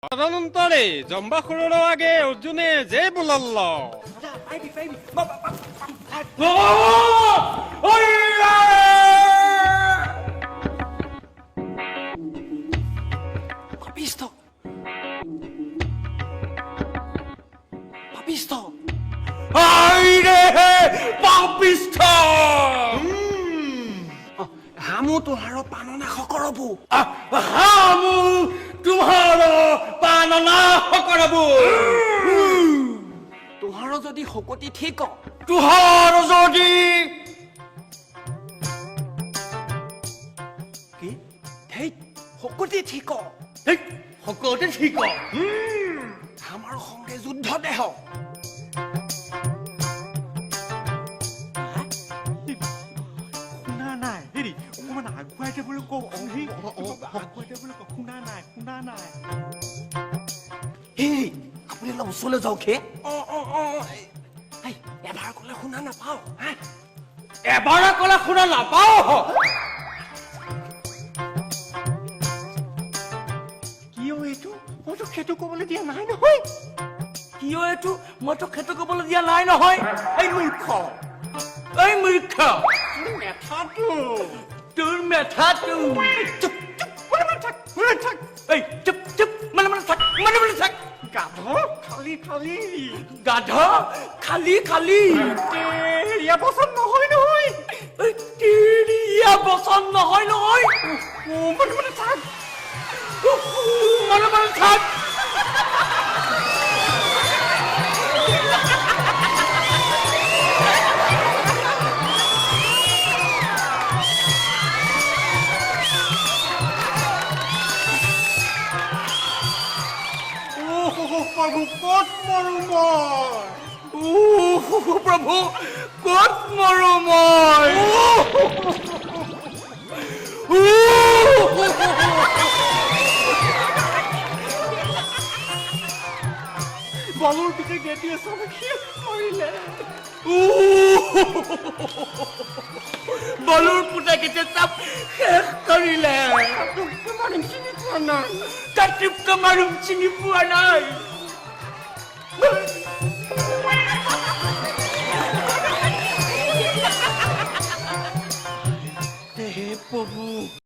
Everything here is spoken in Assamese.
তদনন্তৰে জম্বাসুৰৰ আগে অৰ্জুনে যে বুলাল Papisto! Papisto! Aire! Papisto! Hamu tumharo panona khokorobu. Hamu tumharo panona khokorobu. Tumharo jodi hokoti thiko. Tumharo jodi Ki? Hey, hokoti thiko. Hey, hokoti thiko. Hamar songe juddho deho. নাই হেৰি অকণমান আগুৱাই যাবলৈ কওঁ আগুৱাই যাবলৈ কওঁ শুনা নাই Hey, আপুনি অলপ ওচৰলৈ যাওক হে এবাৰ ক'লে শুনা নাপাওঁ এবাৰ ক'লে শুনা নাপাওঁ কিয় এইটো মইতো সেইটো ক'বলৈ দিয়া নাই নহয় কিয় এইটো মইতো সেইটো ক'বলৈ দিয়া নাই নহয় এই মূৰ্খ তোৰ মেথাটো চুপ মনে থাক এই চুপ মনে থাক গাধ খালি এয়া পচন্দ নহয় নহয় তিৰিয়া বচন নহয় মনে থাক মনে থাক প্ৰভু ক'ত মৰো প্ৰভু ক'ত মৰো মই বাবুৰ পিছে গেটিয়ে চবে কৰিলে বলুৰ পুতেকিতে চব শেষ কৰিলে কাটিপ্ত মাৰুম চিনি পোৱা নাই হে প্ৰভু